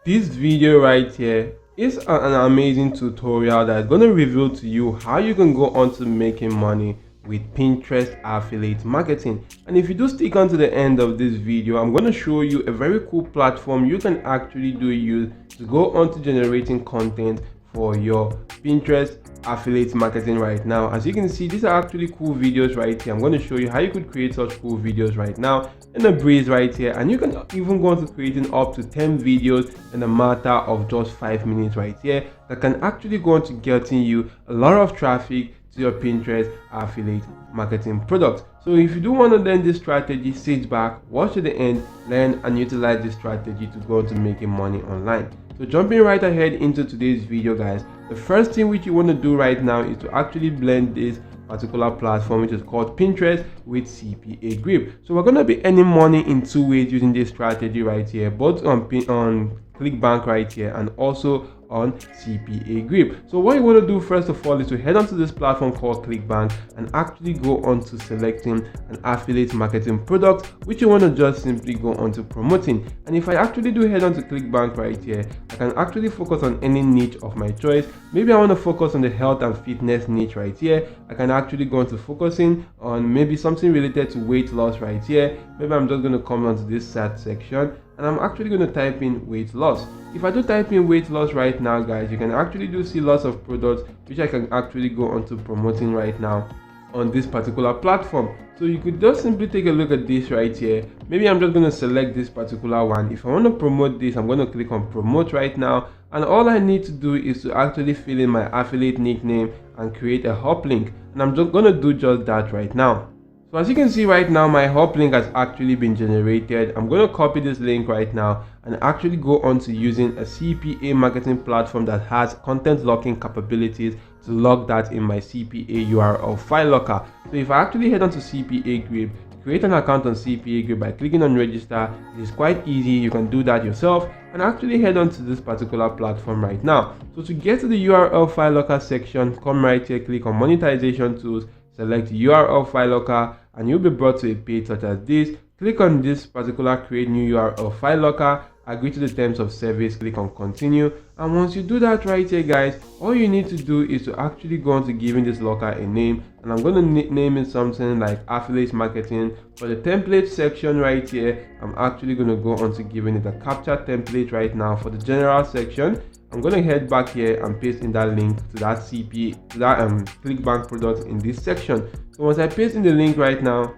This video right here is an amazing tutorial that's going to reveal to you how you can go on to making money with Pinterest affiliate marketing. And if you do stick on to the end of this video, I'm going to show you a very cool platform you can actually use to go on to generating content for your Pinterest affiliate marketing right now. As you can see, these are actually cool videos right here. I'm going to show you how you could create such cool videos right now in a breeze right here, and you can even go on to creating up to 10 videos in a matter of just 5 minutes right here that can actually go on to getting you a lot of traffic to your Pinterest affiliate marketing product. So if you do want to learn this strategy, sit back, watch to the end, learn and utilize this strategy to go on to making money online. So jumping right ahead into today's video, guys, the first thing which you want to do right now is to actually blend this particular platform, which is called Pinterest, with CPA grip. So we're going to be earning money in two ways using this strategy right here, both on ClickBank right here and also on CPA grip. So what you want to do first of all is to head onto this platform called ClickBank and actually go on to selecting an affiliate marketing product which you want to just simply go on to promoting. And if I actually do head on to ClickBank right here, I can actually focus on any niche of my choice. Maybe I want to focus on the health and fitness niche right here. I can actually go on to focusing on maybe something related to weight loss right here. Maybe I'm just going to come onto this search section and I'm actually going to type in weight loss. If I do type in weight loss right now, guys, you can actually do see lots of products which I can actually go on to promoting right now on this particular platform. So you could just simply take a look at this right here. Maybe I'm just going to select this particular one. If I want to promote this, I'm going to click on promote right now, and all I need to do is to actually fill in my affiliate nickname and create a hop link, and I'm just going to do just that right now. So as you can see right now, my hop link has actually been generated. I'm going to copy this link right now and actually go on to using a CPA marketing platform that has content locking capabilities to lock that in my CPA URL file locker. So if I actually head on to CPA grip, create an account on CPA grip by clicking on register, it is quite easy. You can do that yourself and actually head on to this particular platform right now. So to get to the URL file locker section, come right here, click on monetization tools, select URL file locker, and you'll be brought to a page such as this. Click on this particular create new URL file locker, agree to the terms of service, click on continue, and once you do that right here, guys, all you need to do is to actually go on to giving this locker a name, and I'm going to name it something like affiliate marketing. For the template section right here, I'm actually going to go on to giving it a capture template right now. For the general section, I'm going to head back here and paste in that link to that CPA, to that ClickBank product in this section. So once I paste in the link right now,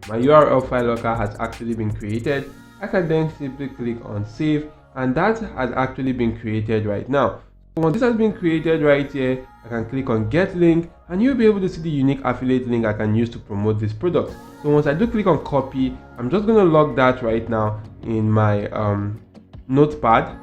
my URL file locker has actually been created. I can then simply click on save, and that has actually been created right now. So once this has been created right here, I can click on get link, and you'll be able to see the unique affiliate link I can use to promote this product. So once I do click on copy, I'm just going to log that right now in my notepad.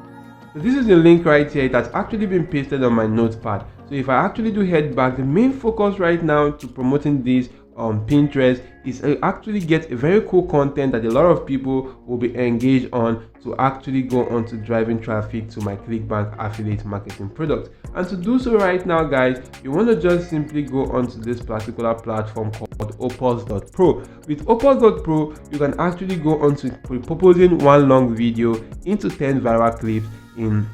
So this is the link right here. It has actually been pasted on my notepad. So if I actually do head back, the main focus right now to promoting this on Pinterest is actually get a very cool content that a lot of people will be engaged on to actually go on to driving traffic to my ClickBank affiliate marketing product. And to do so right now, guys, you want to just simply go onto this particular platform called opus.pro. With opus.pro, you can actually go on to proposing one long video into 10 viral clips in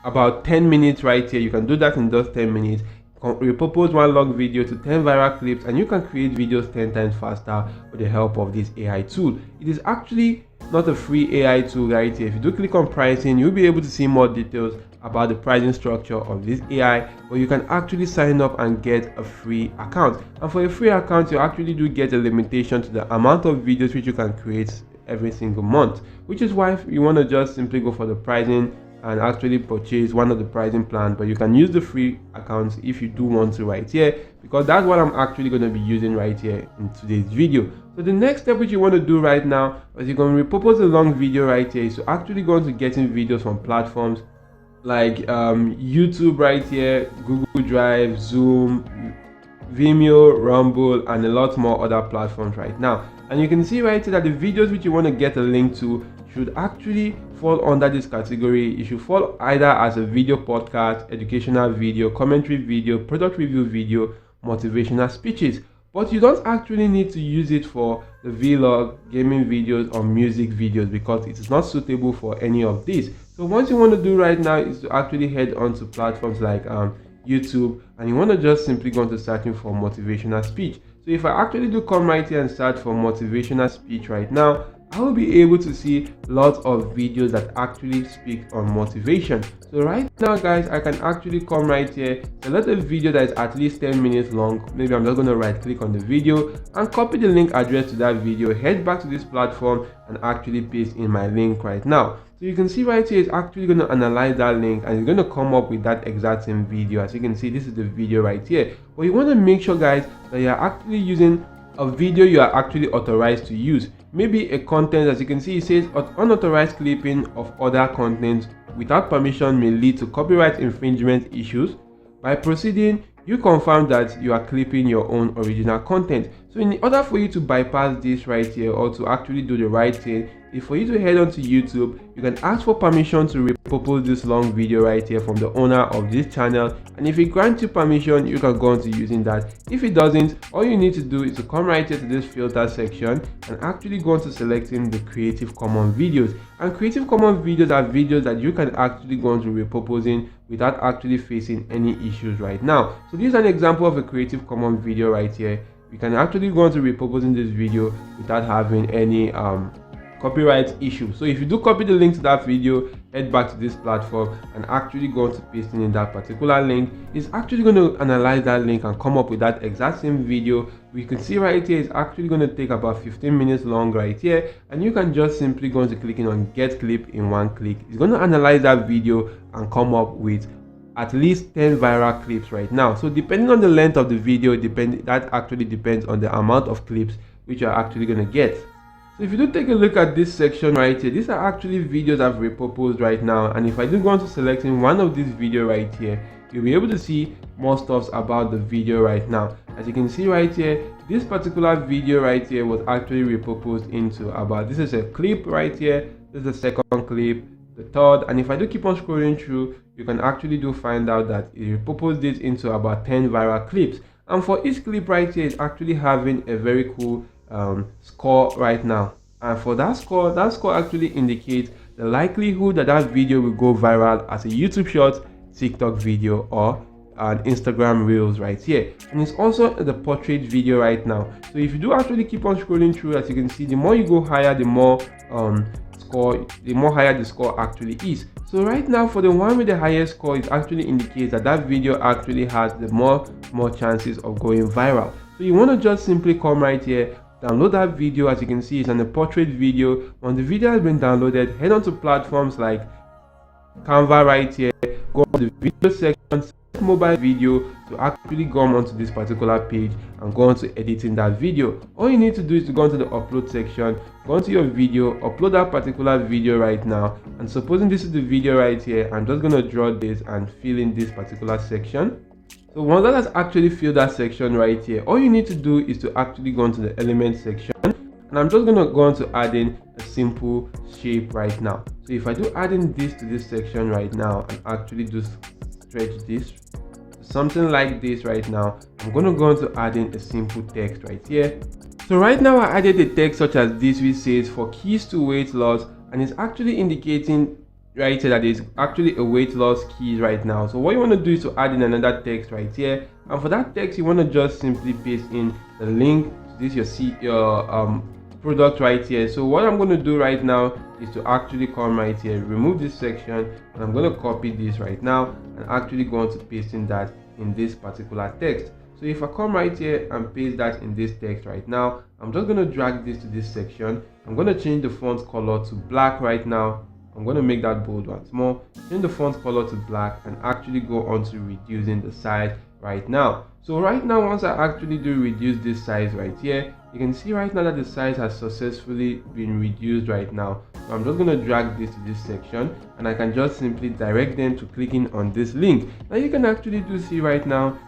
about 10 minutes right here. You can do that in just 10 minutes. Repurpose one long video to 10 viral clips, and you can create videos 10 times faster with the help of this AI tool. It is actually not a free AI tool right here. If you do click on pricing, you'll be able to see more details about the pricing structure of this AI, but you can actually sign up and get a free account. And for a free account, you actually do get a limitation to the amount of videos which you can create every single month, which is why you want to just simply go for the pricing and actually purchase one of the pricing plans. But you can use the free accounts if you do want to right here, because that's what I'm actually going to be using right here in today's video. So the next step which you want to do right now is you're going to repurpose a long video right here. So actually going to getting videos from platforms like YouTube right here, Google Drive, Zoom, Vimeo, Rumble, and a lot more other platforms right now. And you can see right here that the videos which you want to get a link to should actually fall under this category. It should fall either as a video podcast, educational video, commentary video, product review video, motivational speeches. But you don't actually need to use it for the vlog, gaming videos, or music videos because it is not suitable for any of these. So what you want to do right now is to actually head on to platforms like YouTube, and you want to just simply go into searching for motivational speech. So if I actually do come right here and search for motivational speech right now, I will be able to see lots of videos that actually speak on motivation. So right now guys, I can actually come right here, select a video that is at least 10 minutes long. Maybe I'm just going to right click on the video and copy the link address to that video, head back to this platform and actually paste in my link right now. So you can see right here, it's actually going to analyze that link and it's going to come up with that exact same video. As you can see, this is the video right here. But you want to make sure guys that you're actually using a video you are actually authorized to use. Maybe a content, as you can see, it says unauthorized clipping of other content without permission may lead to copyright infringement issues. By proceeding, you confirm that you are clipping your own original content. So in order for you to bypass this right here, or to actually do the right thing, is for you to head on to YouTube. You can ask for permission to repurpose this long video right here from the owner of this channel, and if it grants you permission, you can go on to using that. If it doesn't, all you need to do is to come right here to this filter section and actually go on to selecting the Creative Commons videos. And Creative Commons videos are videos that you can actually go on to repurposing without actually facing any issues right now. So this is an example of a Creative Commons video right here. You can actually go on to repurposing this video without having any copyright issue. So if you do copy the link to that video, head back to this platform and actually go on to pasting in that particular link, it's actually going to analyze that link and come up with that exact same video. We can see right here, it's actually going to take about 15 minutes long right here, and you can just simply go into clicking on get clip in one click. It's going to analyze that video and come up with at least 10 viral clips right now. So depending on the length of the video, that actually depends on the amount of clips which you're actually going to get. So if you do take a look at this section right here, these are actually videos I've repurposed right now, and if I do go on to selecting one of these video right here, you'll be able to see more stuff about the video right now. As you can see right here, this particular video right here was actually repurposed into about, this is a clip right here, this is the second clip, the third, and if I do keep on scrolling through, you can actually do find out that it repurposed this into about 10 viral clips. And for each clip right here, it's actually having a very cool score right now, and for that score actually indicates the likelihood that that video will go viral as a YouTube short, TikTok video, or an Instagram reels right here. And it's also the portrait video right now. So if you do actually keep on scrolling through, as you can see, the more you go higher, the more higher the score actually is. So right now, for the one with the highest score, it actually indicates that that video actually has the more chances of going viral. So you want to just simply come right here, download that video. As you can see, it's an portrait video. When the video has been downloaded, head on to platforms like Canva right here, go to the video section, select mobile video to actually go onto this particular page and go on to editing that video. All you need to do is to go into the upload section, go into your video, upload that particular video right now, and supposing this is the video right here, I'm just going to draw this and fill in this particular section. So once that has actually filled that section right here, all you need to do is to actually go into the element section, and I'm just going to go on to add in a simple shape right now. So if I do add in this to this section right now and actually do stretch this something like this right now, I'm going to go on to add in a simple text right here. So right now I added a text such as this, which says for keys to weight loss, and it's actually indicating right here that is actually a weight loss key right now. So what you want to do is to add in another text right here, and for that text you want to just simply paste in the link to this your product right here. So what I'm going to do right now is to actually come right here, remove this section, and I'm going to copy this right now and actually go on to pasting that in this particular text. So if I come right here and paste that in this text right now, I'm just going to drag this to this section. I'm going to change the font color to black right now. I'm going to make that bold once more, change the font color to black, and actually go on to reducing the size right now. So right now, once I actually do reduce this size right here, you can see right now that the size has successfully been reduced right now. So I'm just going to drag this to this section, and I can just simply direct them to clicking on this link. Now you can actually do see right now,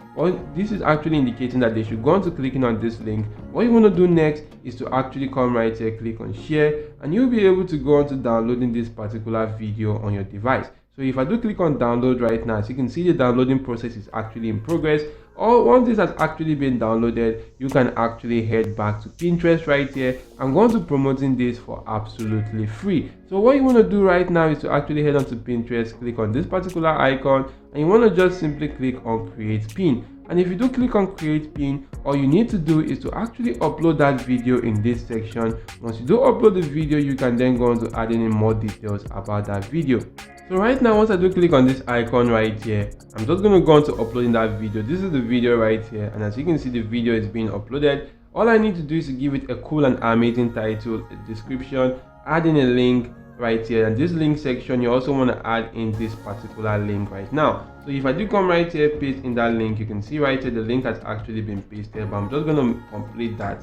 this is actually indicating that they should go on to clicking on this link. What you want to do next is to actually come right here, click on share, and you'll be able to go on to downloading this particular video on your device. So if I do click on download right now, as you can see, the downloading process is actually in progress. Or once this has actually been downloaded, you can actually head back to Pinterest right here. I'm going to promoting this for absolutely free. So what you want to do right now is to actually head onto Pinterest, click on this particular icon, and you want to just simply click on create pin. And if you do click on create pin, all you need to do is to actually upload that video in this section. Once you do upload the video, you can then go on to add in more details about that video. So right now, once I do click on this icon right here, I'm just going to go on to uploading that video. This is the video right here, and as you can see, the video is being uploaded. All I need to do is to give it a cool and amazing title, a description, add in a link right here, and this link section you also want to add in this particular link right now. So if I do come right here, paste in that link, you can see right here the link has actually been pasted, but I'm just going to complete that.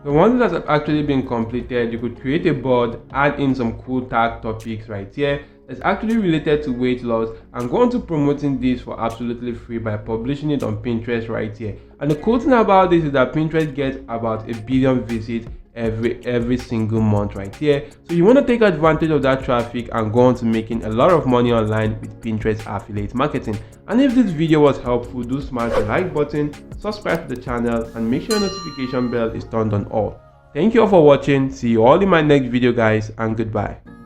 So once it has actually been completed, you could create a board, add in some cool tag topics right here that's actually related to weight loss, and go on to promoting this for absolutely free by publishing it on Pinterest right here. And the cool thing about this is that Pinterest gets about 1 billion visits every single month right here. So you want to take advantage of that traffic and go on to making a lot of money online with Pinterest affiliate marketing. And if this video was helpful, do smash the like button, subscribe to the channel, and make sure your notification bell is turned on all. Thank you all for watching. See you all in my next video, guys, and goodbye.